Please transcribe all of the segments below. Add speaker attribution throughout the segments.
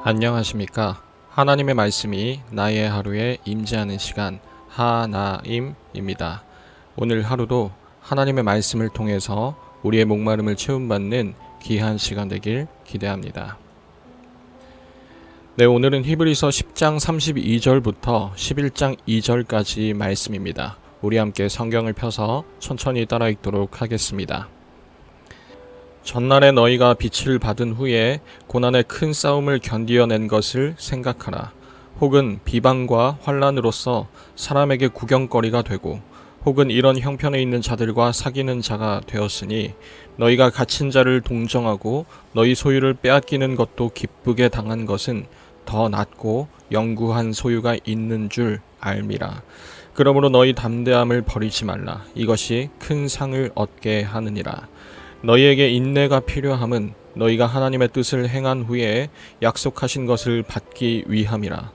Speaker 1: 안녕하십니까. 하나님의 말씀이 나의 하루에 임재하는 시간 하나임입니다. 오늘 하루도 하나님의 말씀을 통해서 우리의 목마름을 채움받는 귀한 시간 되길 기대합니다. 네, 오늘은 히브리서 10장 32절부터 11장 2절까지 말씀입니다. 우리 함께 성경을 펴서 천천히 따라 읽도록 하겠습니다. 전날에 너희가 빛을 받은 후에 고난의 큰 싸움을 견디어낸 것을 생각하라. 혹은 비방과 환난으로서 사람에게 구경거리가 되고 혹은 이런 형편에 있는 자들과 사귀는 자가 되었으니 너희가 갇힌 자를 동정하고 너희 소유를 빼앗기는 것도 기쁘게 당한 것은 더 낫고 영구한 소유가 있는 줄 알미라. 그러므로 너희 담대함을 버리지 말라. 이것이 큰 상을 얻게 하느니라. 너희에게 인내가 필요함은 너희가 하나님의 뜻을 행한 후에 약속하신 것을 받기 위함이라.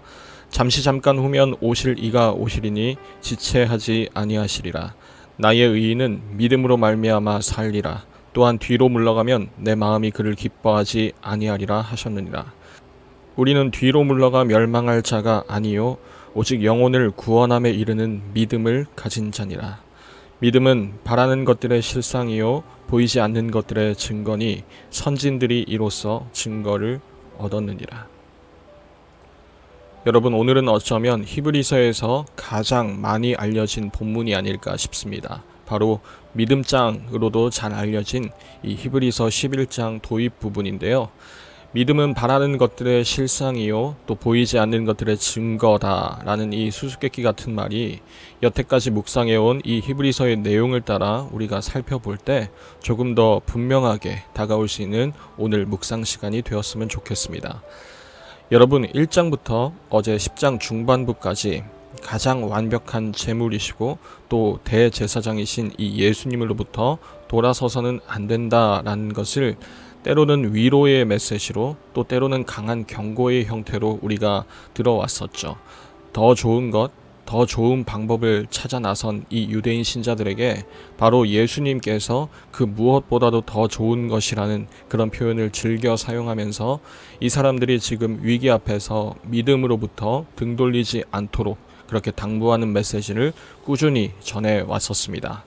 Speaker 1: 잠깐 후면 오실 이가 오시리니 지체하지 아니하시리라. 나의 의인은 믿음으로 말미암아 살리라. 또한 뒤로 물러가면 내 마음이 그를 기뻐하지 아니하리라 하셨느니라. 우리는 뒤로 물러가 멸망할 자가 아니요 오직 영혼을 구원함에 이르는 믿음을 가진 자니라. 믿음은 바라는 것들의 실상이요 보이지 않는 것들의 증거니 선진들이 이로써 증거를 얻었느니라. 여러분, 오늘은 어쩌면 히브리서에서 가장 많이 알려진 본문이 아닐까 싶습니다. 바로 믿음장으로도 잘 알려진 이 히브리서 11장 도입 부분인데요. 믿음은 바라는 것들의 실상이요 또 보이지 않는 것들의 증거다라는 이 수수께끼 같은 말이 여태까지 묵상해온 이 히브리서의 내용을 따라 우리가 살펴볼 때 조금 더 분명하게 다가올 수 있는 오늘 묵상 시간이 되었으면 좋겠습니다. 여러분, 1장부터 어제 10장 중반부까지 가장 완벽한 제물이시고 또 대제사장이신 이 예수님으로부터 돌아서서는 안 된다라는 것을 때로는 위로의 메시지로 또 때로는 강한 경고의 형태로 우리가 들어왔었죠. 더 좋은 것, 더 좋은 방법을 찾아 나선 이 유대인 신자들에게 바로 예수님께서 그 무엇보다도 더 좋은 것이라는 그런 표현을 즐겨 사용하면서 이 사람들이 지금 위기 앞에서 믿음으로부터 등 돌리지 않도록 그렇게 당부하는 메시지를 꾸준히 전해 왔었습니다.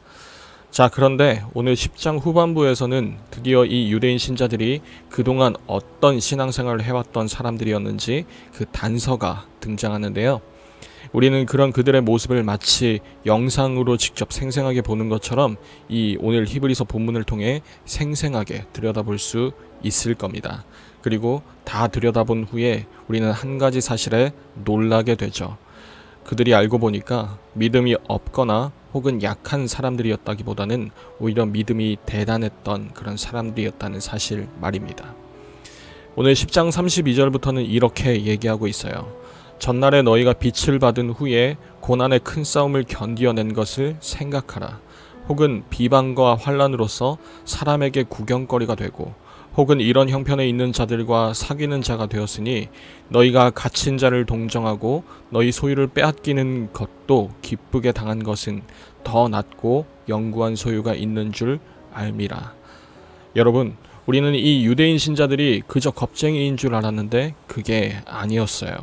Speaker 1: 자, 그런데 오늘 10장 후반부에서는 드디어 이 유대인 신자들이 그동안 어떤 신앙생활을 해왔던 사람들이었는지 그 단서가 등장하는데요. 우리는 그런 그들의 모습을 마치 영상으로 직접 생생하게 보는 것처럼 이 오늘 히브리서 본문을 통해 생생하게 들여다볼 수 있을 겁니다. 그리고 다 들여다본 후에 우리는 한 가지 사실에 놀라게 되죠. 그들이 알고 보니까 믿음이 없거나 혹은 약한 사람들이었다기보다는 오히려 믿음이 대단했던 그런 사람들이었다는 사실 말입니다. 오늘 10장 32절부터는 이렇게 얘기하고 있어요. 전날에 너희가 빛을 받은 후에 고난의 큰 싸움을 견디어낸 것을 생각하라. 혹은 비방과 환난으로서 사람에게 구경거리가 되고 혹은 이런 형편에 있는 자들과 사귀는 자가 되었으니 너희가 갇힌 자를 동정하고 너희 소유를 빼앗기는 것도 기쁘게 당한 것은 더 낫고 영구한 소유가 있는 줄 알미라. 여러분, 우리는 이 유대인 신자들이 그저 겁쟁이인 줄 알았는데 그게 아니었어요.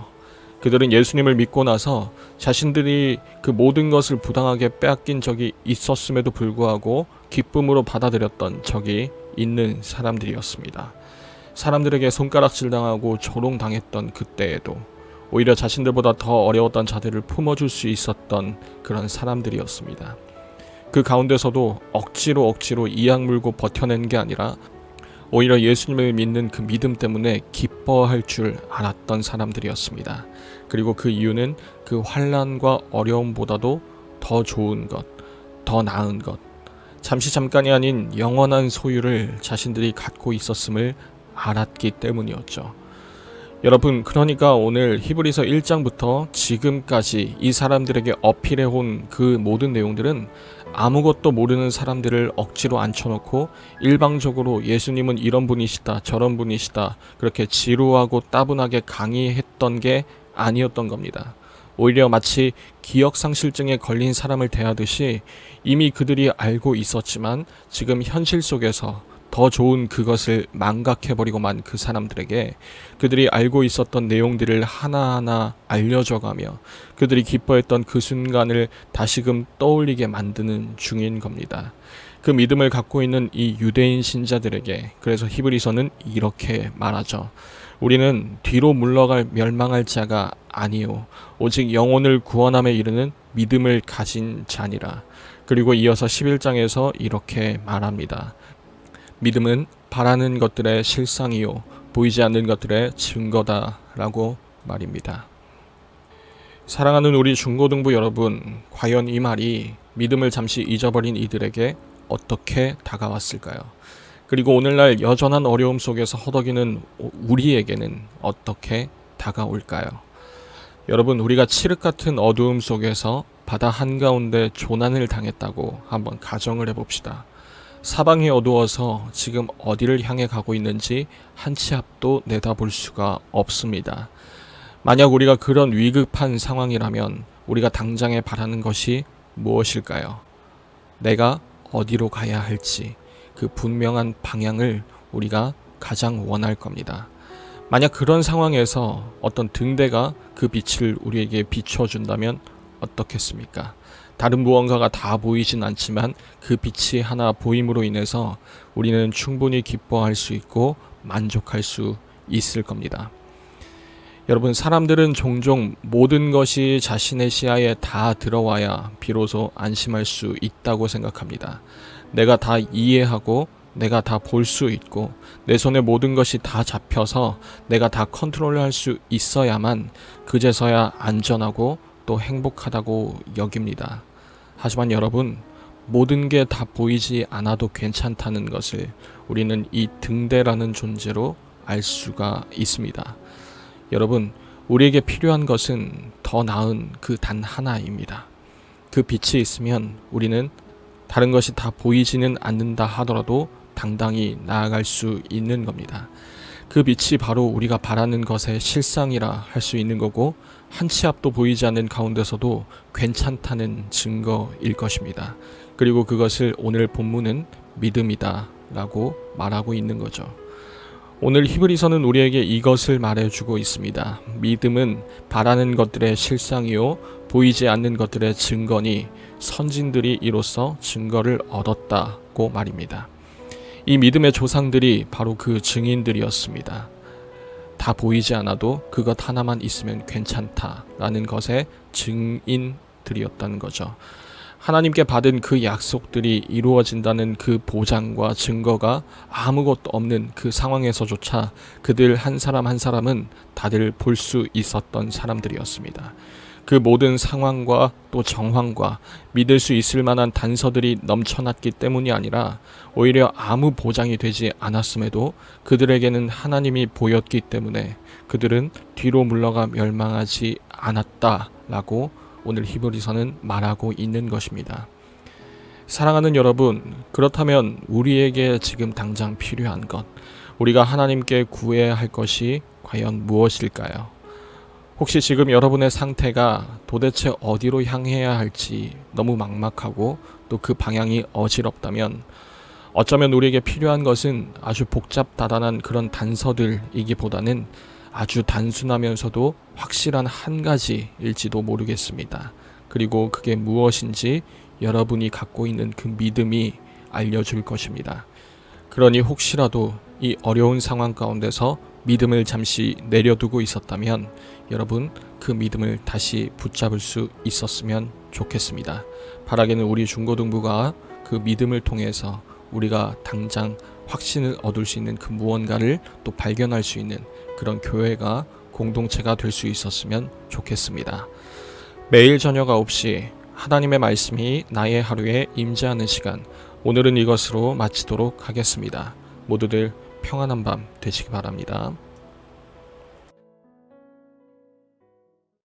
Speaker 1: 그들은 예수님을 믿고 나서 자신들이 그 모든 것을 부당하게 빼앗긴 적이 있었음에도 불구하고 기쁨으로 받아들였던 적이 있는 사람들이었습니다. 사람들에게 손가락질당하고 조롱당했던 그때에도 오히려 자신들보다 더 어려웠던 자들을 품어줄 수 있었던 그런 사람들이었습니다. 그 가운데서도 억지로 이악 물고 버텨낸 게 아니라 오히려 예수님을 믿는 그 믿음 때문에 기뻐할 줄 알았던 사람들이었습니다. 그리고 그 이유는 그 환난과 어려움보다도 더 좋은 것, 더 나은 것, 잠깐이 아닌 영원한 소유를 자신들이 갖고 있었음을 알았기 때문이었죠. 여러분, 그러니까 오늘 히브리서 1장부터 지금까지 이 사람들에게 어필해온 그 모든 내용들은 아무것도 모르는 사람들을 억지로 앉혀놓고 일방적으로 예수님은 이런 분이시다 저런 분이시다 그렇게 지루하고 따분하게 강의했던 게 아니었던 겁니다. 오히려 마치 기억상실증에 걸린 사람을 대하듯이 이미 그들이 알고 있었지만 지금 현실 속에서 더 좋은 그것을 망각해버리고만 그 사람들에게 그들이 알고 있었던 내용들을 하나하나 알려줘가며 그들이 기뻐했던 그 순간을 다시금 떠올리게 만드는 중인 겁니다. 그 믿음을 갖고 있는 이 유대인 신자들에게 그래서 히브리서는 이렇게 말하죠. 우리는 뒤로 물러갈 멸망할 자가 아니요 오직 영혼을 구원함에 이르는 믿음을 가진 자니라. 그리고 이어서 11장에서 이렇게 말합니다. 믿음은 바라는 것들의 실상이요 보이지 않는 것들의 증거다라고 말입니다. 사랑하는 우리 중고등부 여러분, 과연 이 말이 믿음을 잠시 잊어버린 이들에게 어떻게 다가왔을까요? 그리고 오늘날 여전한 어려움 속에서 허덕이는 우리에게는 어떻게 다가올까요? 여러분, 우리가 칠흑 같은 어두움 속에서 바다 한가운데 조난을 당했다고 한번 가정을 해봅시다. 사방이 어두워서 지금 어디를 향해 가고 있는지 한 치 앞도 내다볼 수가 없습니다. 만약 우리가 그런 위급한 상황이라면 우리가 당장에 바라는 것이 무엇일까요? 내가 어디로 가야 할지 그 분명한 방향을 우리가 가장 원할 겁니다. 만약 그런 상황에서 어떤 등대가 그 빛을 우리에게 비춰준다면 어떻겠습니까? 다른 무언가가 다 보이진 않지만 그 빛이 하나 보임으로 인해서 우리는 충분히 기뻐할 수 있고 만족할 수 있을 겁니다. 여러분, 사람들은 종종 모든 것이 자신의 시야에 다 들어와야 비로소 안심할 수 있다고 생각합니다. 내가 다 이해하고 내가 다 볼 수 있고 내 손에 모든 것이 다 잡혀서 내가 다 컨트롤할 수 있어야만 그제서야 안전하고 또 행복하다고 여깁니다. 하지만 여러분, 모든 게 다 보이지 않아도 괜찮다는 것을 우리는 이 등대라는 존재로 알 수가 있습니다. 여러분, 우리에게 필요한 것은 더 나은 그 단 하나입니다. 그 빛이 있으면 우리는 다른 것이 다 보이지는 않는다 하더라도 당당히 나아갈 수 있는 겁니다. 그 빛이 바로 우리가 바라는 것의 실상이라 할 수 있는 거고 한 치 앞도 보이지 않는 가운데서도 괜찮다는 증거일 것입니다. 그리고 그것을 오늘 본문은 믿음이다 라고 말하고 있는 거죠. 오늘 히브리서는 우리에게 이것을 말해주고 있습니다. 믿음은 바라는 것들의 실상이요 보이지 않는 것들의 증거니 선진들이 이로써 증거를 얻었다고 말입니다. 이 믿음의 조상들이 바로 그 증인들이었습니다. 다 보이지 않아도 그것 하나만 있으면 괜찮다라는 것의 증인들이었다는 거죠. 하나님께 받은 그 약속들이 이루어진다는 그 보장과 증거가 아무것도 없는 그 상황에서조차 그들 한 사람 한 사람은 다들 볼 수 있었던 사람들이었습니다. 그 모든 상황과 또 정황과 믿을 수 있을 만한 단서들이 넘쳐났기 때문이 아니라 오히려 아무 보장이 되지 않았음에도 그들에게는 하나님이 보였기 때문에 그들은 뒤로 물러가 멸망하지 않았다라고 오늘 히브리서는 말하고 있는 것입니다. 사랑하는 여러분, 그렇다면 우리에게 지금 당장 필요한 것, 우리가 하나님께 구해야 할 것이 과연 무엇일까요? 혹시 지금 여러분의 상태가 도대체 어디로 향해야 할지 너무 막막하고 또 그 방향이 어지럽다면 어쩌면 우리에게 필요한 것은 아주 복잡다단한 그런 단서들이기보다는 아주 단순하면서도 확실한 한 가지일지도 모르겠습니다. 그리고 그게 무엇인지 여러분이 갖고 있는 그 믿음이 알려줄 것입니다. 그러니 혹시라도 이 어려운 상황 가운데서 믿음을 잠시 내려두고 있었다면 여러분 그 믿음을 다시 붙잡을 수 있었으면 좋겠습니다. 바라기는 우리 중고등부가 그 믿음을 통해서 우리가 당장 확신을 얻을 수 있는 그 무언가를 또 발견할 수 있는 그런 교회가 공동체가 될 수 있었으면 좋겠습니다. 매일 저녁 9시 하나님의 말씀이 나의 하루에 임재하는 시간, 오늘은 이것으로 마치도록 하겠습니다. 모두들 평안한 밤 되시기 바랍니다.